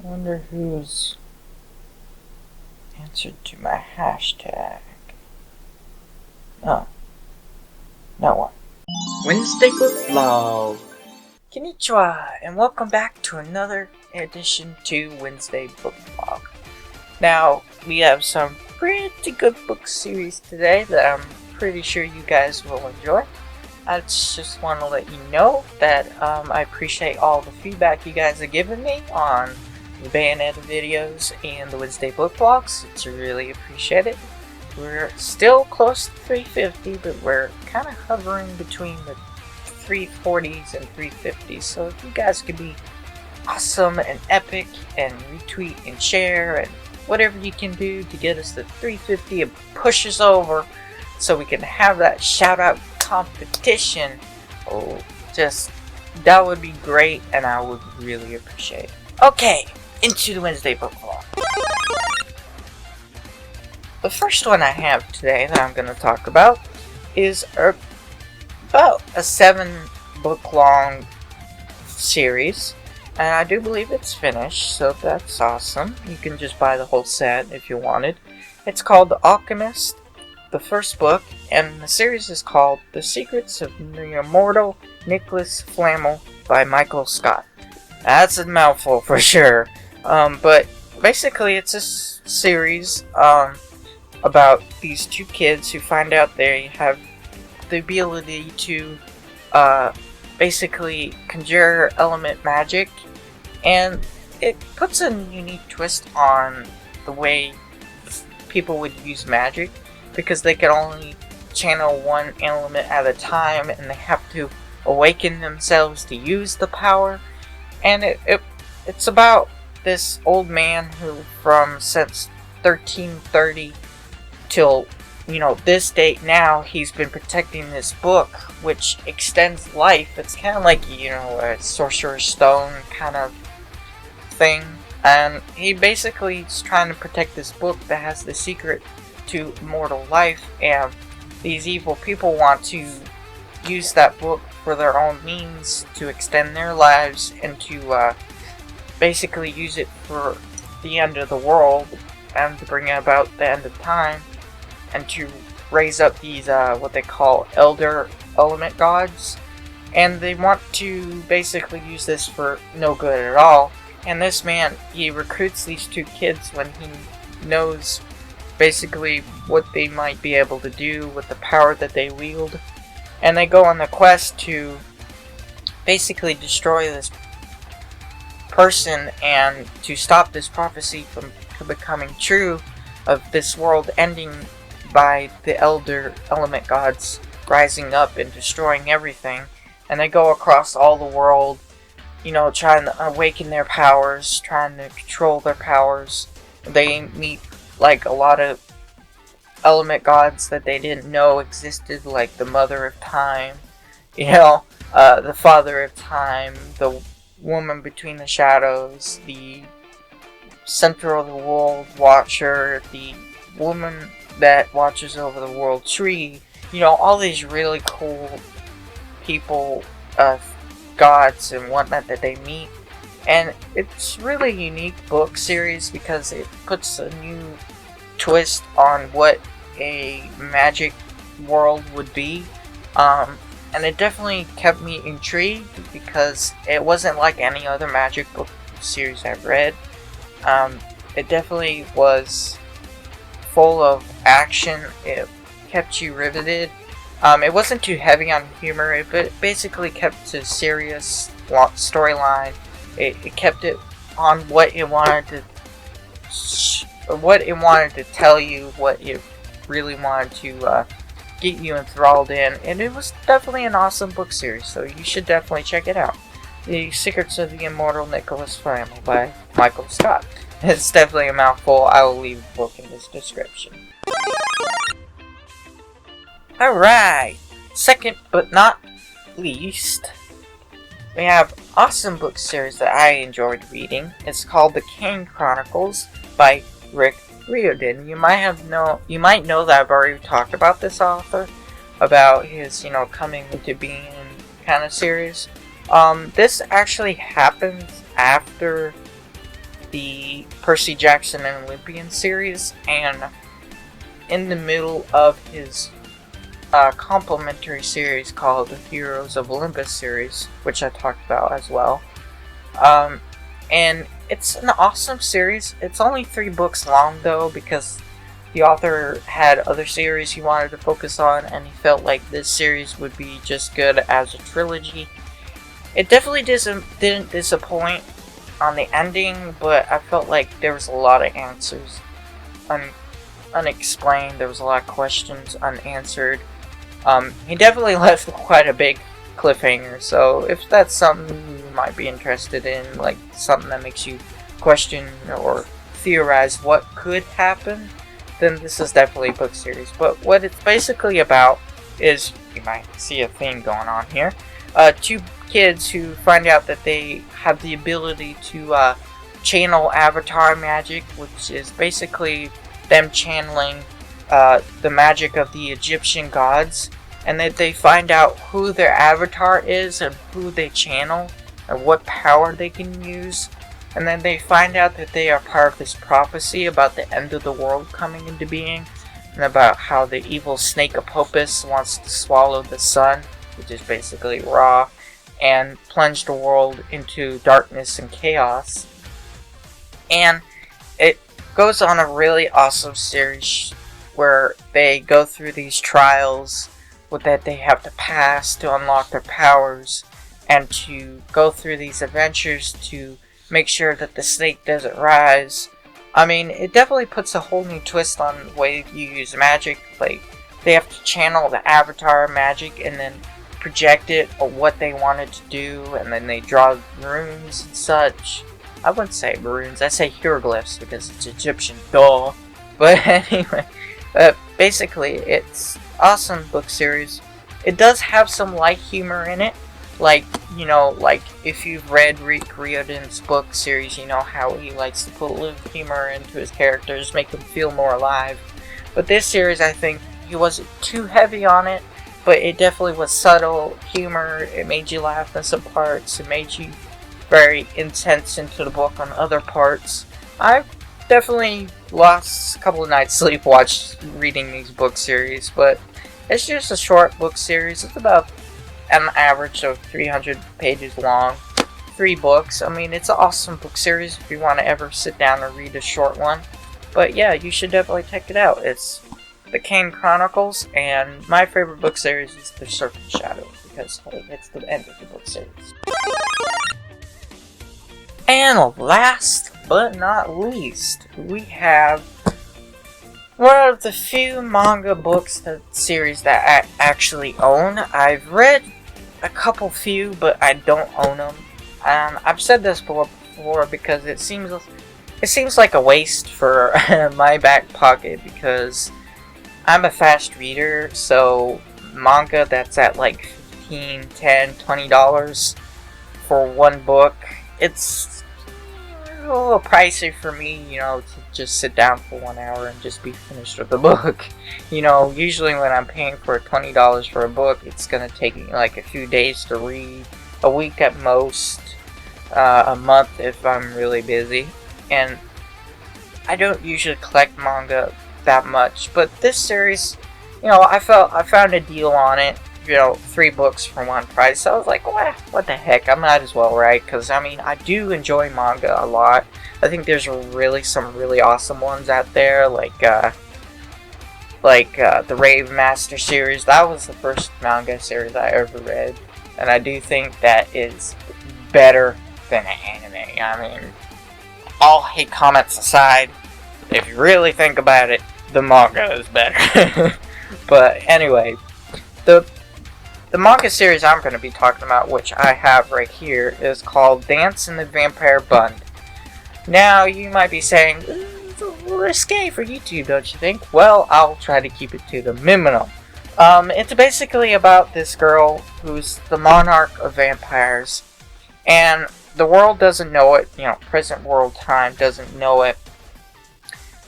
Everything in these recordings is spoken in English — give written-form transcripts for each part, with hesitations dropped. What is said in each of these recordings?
I wonder who's answered to my hashtag. Oh, no one. Wednesday Book Vlog. Konnichiwa, and welcome back to another edition to Wednesday Book Vlog. Now, we have some pretty good book series today that I'm pretty sure you guys will enjoy. I just want to let you know that I appreciate all the feedback you guys have given me on the Bayonetta videos and the Wednesday Book Vlogs. It's really appreciated. We're still close to 350, but we're kind of hovering between the 340s and 350s. So if you guys could be awesome and epic and retweet and share and whatever you can do to get us to 350 and push us over so we can have that shout out competition, that would be great and I would really appreciate it. Okay, into the Wednesday Book Vlog. The first one I have today that I'm going to talk about is about a 7-book long series, and I do believe it's finished, so that's awesome. You can just buy the whole set if you wanted. It's called The Alchemist, the first book, and the series is called The Secrets of the Immortal Flamel by Michael Scott. That's a mouthful for sure, but basically it's a series about these two kids who find out they have the ability to basically conjure element magic, and it puts a unique twist on the way people would use magic, because they can only channel one element at a time and they have to awaken themselves to use the power. And it's about this old man who from since 1330 till this date now, he's been protecting this book which extends life. It's kind of like a sorcerer's stone kind of thing, and he basically is trying to protect this book that has the secret to immortal life, and these evil people want to use that book for their own means to extend their lives and to basically use it for the end of the world and to bring about the end of time, and to raise up these what they call elder element gods, and they want to basically use this for no good at all. And this man, he recruits these two kids when he knows basically what they might be able to do with the power that they wield, and they go on the quest to basically destroy this person and to stop this prophecy from becoming true of this world ending by the elder element gods rising up and destroying everything. And they go across all the world, trying to awaken their powers, trying to control their powers. They meet like a lot of element gods that they didn't know existed, like the Mother of Time, the Father of Time, the Woman Between the Shadows, the Center of the World Watcher, the Woman that watches over the World Tree. All these really cool people, gods and whatnot that they meet. And it's really a unique book series because it puts a new twist on what a magic world would be. And it definitely kept me intrigued because it wasn't like any other magic book series I've read. It definitely was full of action. It kept you riveted. It wasn't too heavy on humor. It basically kept a serious storyline. It kept it on what it wanted to tell you, what it really wanted to get you enthralled in, and it was definitely an awesome book series, so you should definitely check it out. The Secrets of the Immortal Flamel by Michael Scott. It's definitely a mouthful. I will leave the book in this description. Alright, second but not least, we have awesome book series that I enjoyed reading. It's called The Kane Chronicles by Riordan. You might know that I've already talked about this author, about his, coming into being kind of series. This actually happens after the Percy Jackson and Olympian series, and in the middle of his complementary series called the Heroes of Olympus series, which I talked about as well. And it's an awesome series. It's only 3 books long though, because the author had other series he wanted to focus on, and he felt like this series would be just good as a trilogy. It definitely didn't disappoint on the ending, but I felt like there was a lot of answers unexplained. There was a lot of questions unanswered. He definitely left quite a big cliffhanger, so if that's something you might be interested in, like something that makes you question or theorize what could happen, then this is definitely a book series. But what it's basically about is, you might see a theme going on here, 2 kids who find out that they have the ability to channel avatar magic, which is basically them channeling the magic of the Egyptian gods, and that they find out who their avatar is and who they channel and what power they can use. And then they find out that they are part of this prophecy about the end of the world coming into being, and about how the evil snake Apopus wants to swallow the sun, which is basically Ra, and plunge the world into darkness and chaos. And it goes on a really awesome series where they go through these trials that they have to pass to unlock their powers, and to go through these adventures to make sure that the snake doesn't rise. I mean, it definitely puts a whole new twist on the way you use magic. Like, they have to channel the avatar magic and then project it or what they wanted to do, and then they draw runes and such. I wouldn't say runes, I say hieroglyphs because it's Egyptian, duh. But anyway, basically, it's awesome book series. It does have some light humor in it. Like, you know, like if you've read Riordan's book series, you know how he likes to put a little humor into his characters, make them feel more alive. But this series, I think, he wasn't too heavy on it, but it definitely was subtle humor. It made you laugh in some parts. It made you very intense into the book on other parts. I definitely lost a couple of nights sleep reading these book series, but it's just a short book series. It's about an average of 300 pages long. 3 books. I mean, it's an awesome book series if you want to ever sit down and read a short one. But yeah, you should definitely check it out. It's the Kane Chronicles, and my favorite book series is The Serpent Shadow, because hey, it's the end of the book series. And last but not least, we have one of the few manga books series that I actually own. I've read a few, but I don't own them. I've said this before because it seems like a waste for my back pocket, because I'm a fast reader, so manga that's at like $15, $10, $20 for one book, it's a little pricey for me, you know, to just sit down for 1 hour and just be finished with the book. You know, usually when I'm paying for $20 for a book, it's gonna take me like a few days to read, a week at most, a month if I'm really busy. And I don't usually collect manga that much, but this series, you know, I found a deal on it, you know, 3 books for one price, so I was like, well, what the heck, I might as well, right? Because, I mean, I do enjoy manga a lot. I think there's some really awesome ones out there, like the Rave Master series. That was the first manga series I ever read, and I do think that is better than an anime. I mean, all hate comments aside, if you really think about it, the manga is better. But anyway, the manga series I'm going to be talking about, which I have right here, is called Dance in the Vampire Bund. Now, you might be saying, it's a little risque for YouTube, don't you think? Well, I'll try to keep it to the minimum. It's basically about this girl who's the monarch of vampires, and the world doesn't know it, you know, present world time doesn't know it,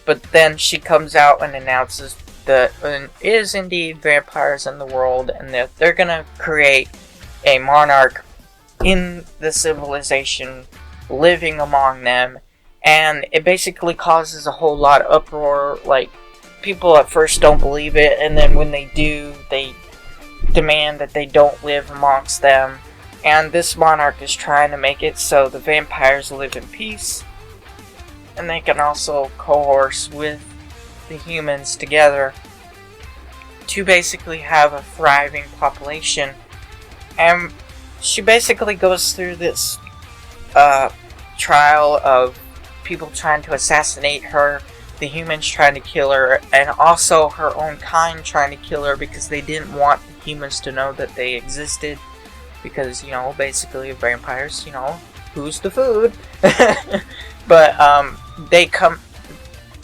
but then she comes out and announces that there is indeed vampires in the world, and that they're gonna create a monarch in the civilization living among them, and it basically causes a whole lot of uproar. Like, people at first don't believe it, and then when they do, they demand that they don't live amongst them. And this monarch is trying to make it so the vampires live in peace, and they can also coerce with the humans together to basically have a thriving population. And she basically goes through this trial of people trying to assassinate her, the humans trying to kill her, and also her own kind trying to kill her because they didn't want the humans to know that they existed. Because, you know, basically vampires, you know, who's the food? But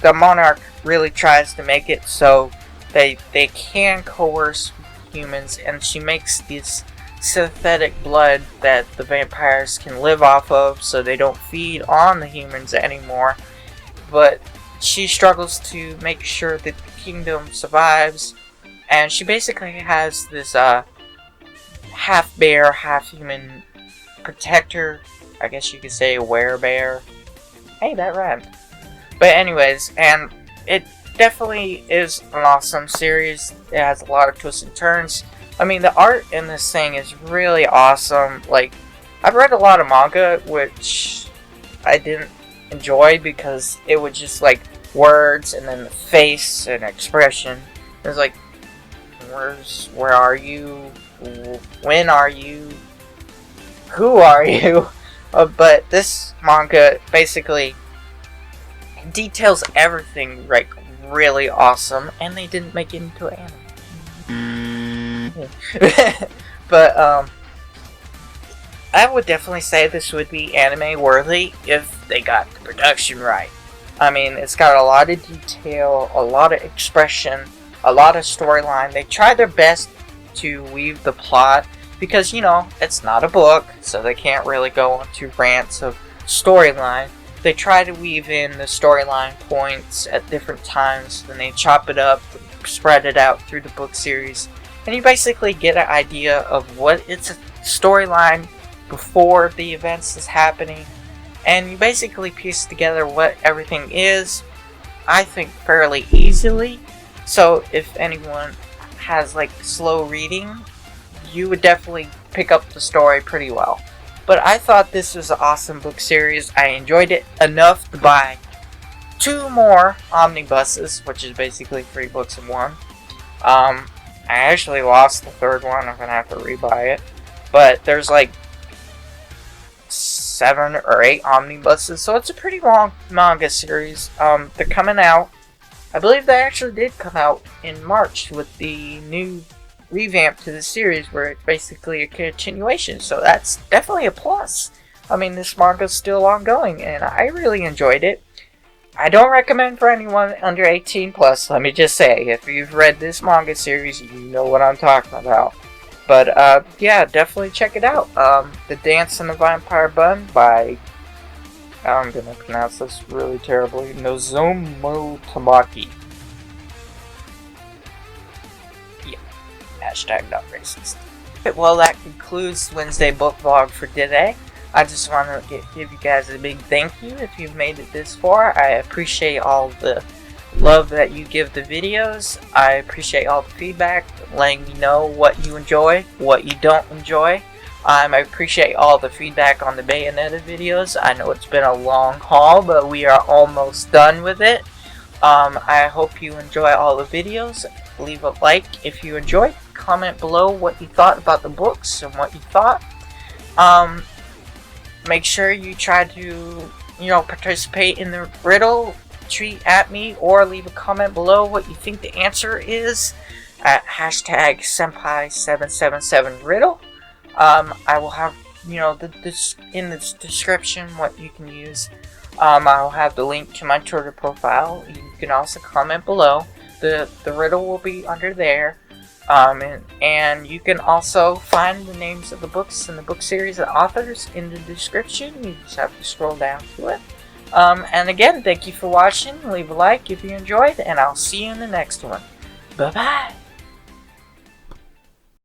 the monarch really tries to make it so they can coerce humans, and she makes this synthetic blood that the vampires can live off of, so they don't feed on the humans anymore. But she struggles to make sure that the kingdom survives, and she basically has this half bear, half human protector. I guess you could say a werebear. Hey, that rhymed. But anyways, and it definitely is an awesome series. It has a lot of twists and turns. I mean, the art in this thing is really awesome. Like, I've read a lot of manga, which I didn't enjoy because it was just like words and then the face and expression. It was like, where are you? When are you? Who are you? But this manga basically details everything like really awesome, and they didn't make it into an anime. But I would definitely say this would be anime worthy if they got the production right. I mean, it's got a lot of detail, a lot of expression, a lot of storyline. They try their best to weave the plot because, you know, it's not a book, so they can't really go into rants of storyline. They try to weave in the storyline points at different times, then they chop it up, spread it out through the book series, and you basically get an idea of what it's a storyline before the events is happening, and you basically piece together what everything is, I think, fairly easily. So if anyone has like slow reading, you would definitely pick up the story pretty well. But I thought this was an awesome book series. I enjoyed it enough to buy 2 more omnibuses, which is basically 3 books in one. I actually lost the 3rd one. I'm gonna have to rebuy it. But there's like 7 or 8 omnibuses, so it's a pretty long manga series. They're coming out. I believe they actually did come out in March with the new revamp to the series, where it's basically a continuation, so that's definitely a plus. I mean, this manga's still ongoing, and I really enjoyed it. I don't recommend for anyone under 18 plus, let me just say. If you've read this manga series, you know what I'm talking about. But, yeah, definitely check it out. The Dance in the Vampire Bund by, I'm gonna pronounce this really terribly, Nozomu Tamaki. Hashtag not racist. Well, that concludes Wednesday book vlog for today. I just want to give you guys a big thank you if you've made it this far. I appreciate all the love that you give the videos. I appreciate all the feedback, letting me know what you enjoy, what you don't enjoy. I appreciate all the feedback on the Bayonetta videos. I know it's been a long haul, but we are almost done with it. I hope you enjoy all the videos. Leave a like if you enjoyed. Comment below what you thought about the books and what you thought. Make sure you try to, participate in the riddle. Tweet at me or leave a comment below what you think the answer is at hashtag senpai777riddle. I will have, in the description what you can use. I will have the link to my Twitter profile. You can also comment below. The riddle will be under there. And you can also find the names of the books and the book series and authors in the description. You just have to scroll down to it. And again, thank you for watching. Leave a like if you enjoyed, and I'll see you in the next one. Bye-bye!